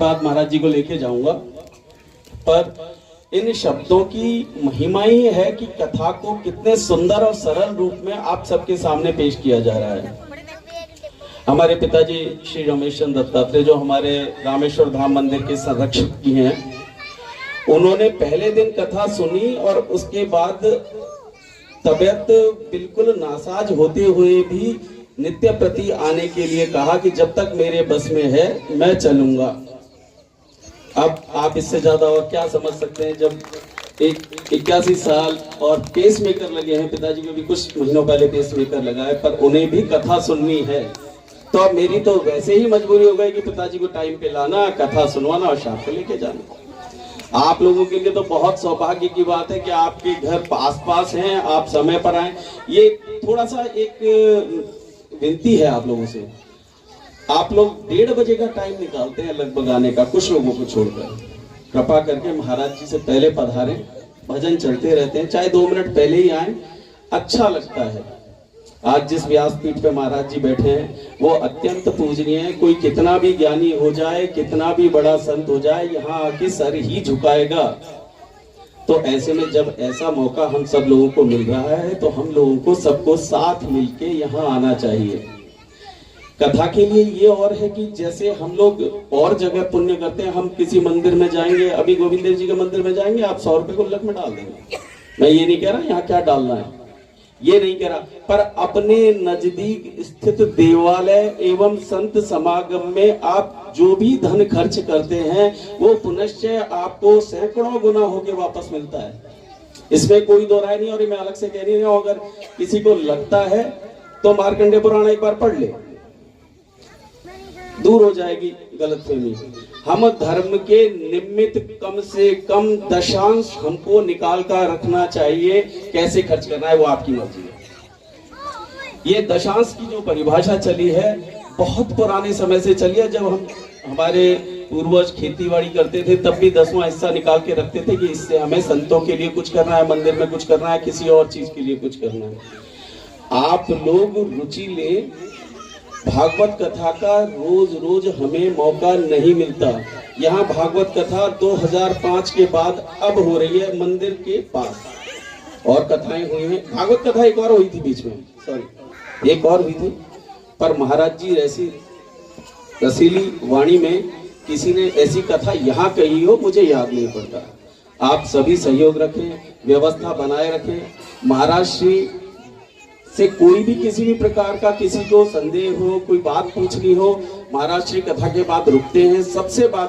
बाद महाराज जी को लेके जाऊंगा, पर इन शब्दों की महिमा ही है कि कथा को कितने सुंदर और सरल रूप में आप सबके सामने पेश किया जा रहा है। हमारे पिताजी श्री रमेश चंद्र दत्तात्रेय, जो हमारे रामेश्वर धाम मंदिर के संरक्षक भी हैं, उन्होंने पहले दिन कथा सुनी और उसके बाद तबीयत बिल्कुल नासाज होते हुए भी नित्य प्रति आने के लिए कहा कि जब तक मेरे बस में है मैं चलूंगा। अब आप इससे ज्यादा और क्या समझ सकते हैं, जब 81 साल और पेस मेकर लगे हैं, पिताजी को भी कुछ महीनों पहले पेस मेकर लगा है, पर उन्हें भी कथा सुननी है। तो अब मेरी तो वैसे ही मजबूरी हो गई कि पिताजी को टाइम पे लाना, कथा सुनवाना और शाम को लेके जाना। आप लोगों के लिए तो बहुत सौभाग्य की बात है कि आपके घर पास हैं, आप समय पर आए। ये थोड़ा सा एक विनती है आप लोगों से, आप लोग 1:30 बजे का टाइम निकालते हैं लगभग आने का, कुछ लोगों को छोड़कर। कृपा करके महाराज जी से पहले पधारें, भजन चलते रहते हैं, चाहे 2 मिनट पहले ही आए, अच्छा लगता है। आज जिस व्यासपीठ पे महाराज जी बैठे हैं वो अत्यंत पूजनीय है। कोई कितना भी ज्ञानी हो जाए, कितना भी बड़ा संत हो जाए, यहाँ आके सर ही झुकाएगा। तो ऐसे में जब ऐसा मौका हम सब लोगों को मिल रहा है तो हम लोगों को सबको साथ मिलके यहाँ आना चाहिए। कथा के लिए ये और है कि जैसे हम लोग और जगह पुण्य करते हैं, हम किसी मंदिर में जाएंगे, अभी गोविंद देव जी के मंदिर में जाएंगे, आप 100 रुपए गुल्लक में डाल देंगे। मैं ये नहीं कह रहा यहाँ क्या डालना है, ये नहीं कह रहा, पर अपने नजदीक स्थित देवालय एवं संत समागम में आप जो भी धन खर्च करते हैं वो पुनश्चय आपको सैकड़ों गुना होके वापस मिलता है। इसमें कोई दो राय नहीं। और मैं अलग से कह रही हूँ, अगर किसी को लगता है तो मार्कंडेय पुराण एक बार पढ़ ले, दूर हो जाएगी गलतफहमी। हम धर्म के निमित्त कम से कम दशांश हमको निकाल कर रखना चाहिए। कैसे खर्च करना है वो आपकी मर्जी है। ये दशांश की जो परिभाषा चली है बहुत पुराने समय से चली है। जब हमारे पूर्वज खेतीबाड़ी करते थे तब भी 10वां हिस्सा निकाल के रखते थे कि इससे हमें संतों के लिए कुछ करना है, मंदिर में कुछ करना है, किसी और चीज के लिए कुछ करना है। आप लोग रुचि ले, भागवत कथा का रोज रोज हमें मौका नहीं मिलता। यहाँ भागवत कथा 2005 के बाद अब हो रही है मंदिर के पास, और कथाएं हुई हैं। भागवत कथा एक और हुई थी बीच में, सॉरी एक और हुई थी, पर महाराज जी ऐसी रसीली वाणी में किसी ने ऐसी कथा यहाँ कही हो मुझे याद नहीं पड़ता। आप सभी सहयोग रखें, व्यवस्था बनाए रखें। महाराज श्री से कोई भी किसी भी प्रकार का किसी को संदेह हो, कोई बात पूछनी हो, महाराज श्री कथा के बाद रुकते हैं। सबसे बात